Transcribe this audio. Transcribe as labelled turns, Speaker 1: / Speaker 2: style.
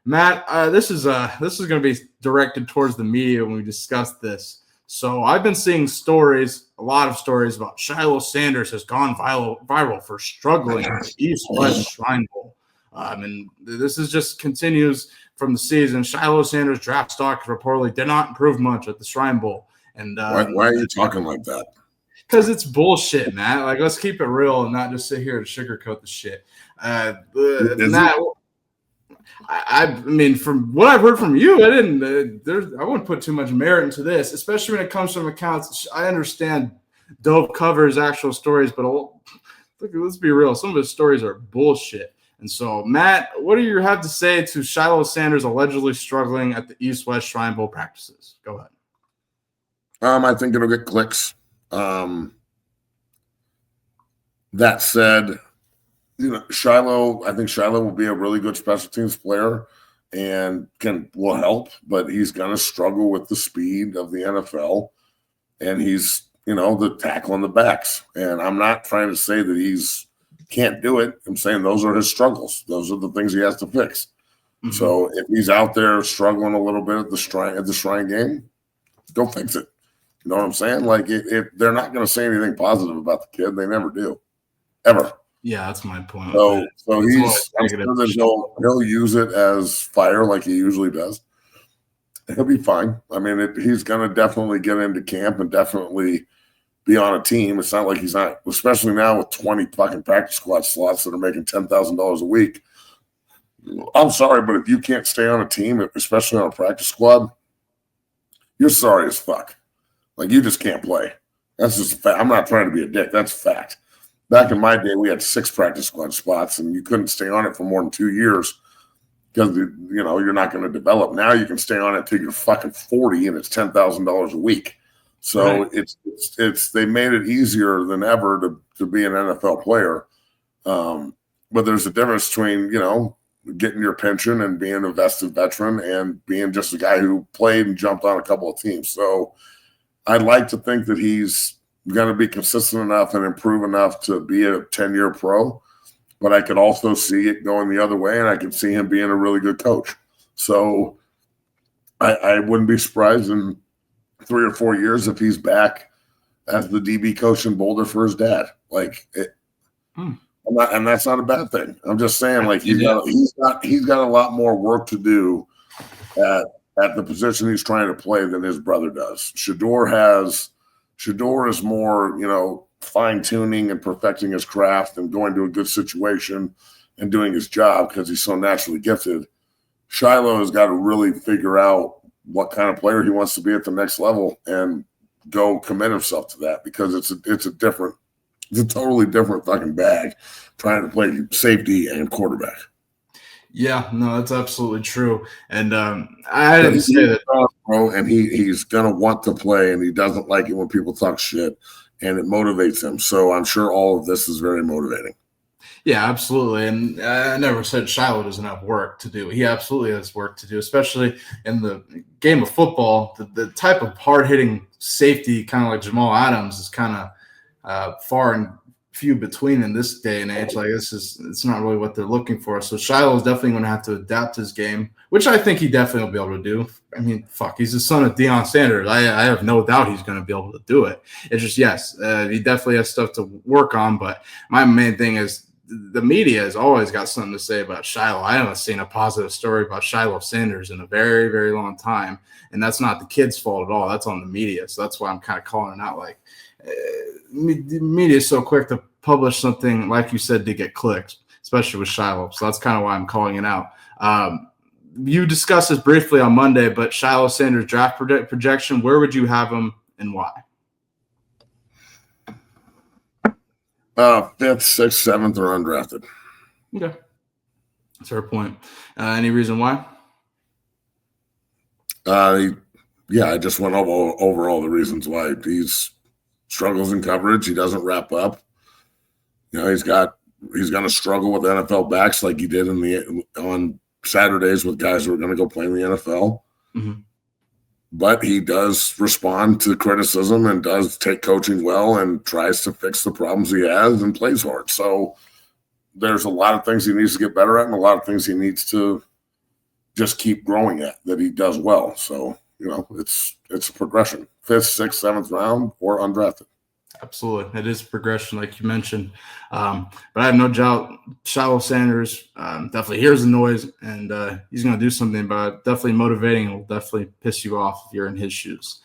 Speaker 1: Matt, this is going to be directed towards the media when we discuss this. So I've been seeing a lot of stories about Shilo Sanders has gone viral for struggling at the East-West Shrine Bowl. And this is just continues from the season. Shilo Sanders' draft stock reportedly did not improve much at the Shrine Bowl. And
Speaker 2: why are you talking like that?
Speaker 1: Because it's bullshit, Matt. Like, let's keep it real and not just sit here and sugarcoat the shit. Matt, I mean, from what I've heard from you, I wouldn't put too much merit into this, especially when it comes from accounts. I understand Dove covers actual stories, but let's be real. Some of his stories are bullshit. And so, Matt, what do you have to say to Shilo Sanders allegedly struggling at the East-West Shrine Bowl practices? Go ahead.
Speaker 2: I think it'll get clicks. That said, Shilo, I think Shilo will be a really good special teams player and will help, but he's going to struggle with the speed of the NFL, and he's, the tackle on the backs. And I'm not trying to say that he's can't do it. I'm saying those are his struggles. Those are the things he has to fix. Mm-hmm. So if he's out there struggling a little bit at the Shrine game, go fix it. You know what I'm saying? Like, if they're not going to say anything positive about the kid, they never do, ever.
Speaker 1: Yeah, that's my point.
Speaker 2: So I'm sure that he'll use it as fire like he usually does. He'll be fine. I mean, he's going to definitely get into camp and definitely be on a team. It's not like he's not, especially now with 20 fucking practice squad slots that are making $10,000 a week. I'm sorry, but if you can't stay on a team, especially on a practice squad, you're sorry as fuck. Like, you just can't play. That's just a fact. I'm not trying to be a dick. That's a fact. Back in my day, we had 6 practice squad spots, and you couldn't stay on it for more than 2 years because, you're not going to develop. Now you can stay on it till you're fucking 40, and it's $10,000 a week. So right. It's they made it easier than ever to be an NFL player. But there's a difference between, getting your pension and being a vested veteran and being just a guy who played and jumped on a couple of teams. So I'd like to think that he's going to be consistent enough and improve enough to be a 10-year pro, but I could also see it going the other way, and I could see him being a really good coach. So I wouldn't be surprised in 3 or 4 years if he's back as the DB coach in Boulder for his dad. And that's not a bad thing. I'm just saying, like, he's got a lot more work to do at the position he's trying to play than his brother does. Shador is more, fine-tuning and perfecting his craft and going to a good situation and doing his job because he's so naturally gifted. Shilo has got to really figure out what kind of player he wants to be at the next level and go commit himself to that, because it's a totally different fucking bag trying to play safety and quarterback.
Speaker 1: Yeah, no, that's absolutely true. And I didn't say that,
Speaker 2: bro. And he's gonna want to play, and he doesn't like it when people talk shit, and it motivates him. So I'm sure all of this is very motivating.
Speaker 1: Yeah, absolutely. And I never said Shilo doesn't have work to do. He absolutely has work to do, especially in the game of football. The type of hard-hitting safety, kind of like Jamal Adams, is kind of far and few between in this day and age. Like, it's not really what they're looking for. So Shilo is definitely going to have to adapt his game, which I think he definitely will be able to do. I mean, he's the son of Deion Sanders. I have no doubt he's going to be able to do it. It's just, yes, he definitely has stuff to work on. But my main thing is the media has always got something to say about Shilo. I haven't seen a positive story about Shilo Sanders in a very, very long time. And that's not the kid's fault at all. That's on the media. So that's why I'm kind of calling it out. Like, the media is so quick to publish something, like you said, to get clicks, especially with Shilo. So that's kind of why I'm calling it out. You discussed this briefly on Monday, but Shilo Sanders draft projection, where would you have him and why?
Speaker 2: 5th, 6th, 7th, or undrafted.
Speaker 1: Okay. That's her point. Any reason why?
Speaker 2: I just went over all the reasons why. He's struggles in coverage. He doesn't wrap up. He's going to struggle with NFL backs like he did on Saturdays with guys who are going to go play in the NFL. Mm-hmm. But he does respond to criticism and does take coaching well and tries to fix the problems he has and plays hard. So there's a lot of things he needs to get better at and a lot of things he needs to just keep growing at that he does well. So, it's a progression. 5th, 6th, 7th round or undrafted.
Speaker 1: Absolutely. It is progression, like you mentioned. But I have no doubt Shilo Sanders definitely hears the noise, and he's going to do something about it. Definitely motivating and will definitely piss you off if you're in his shoes.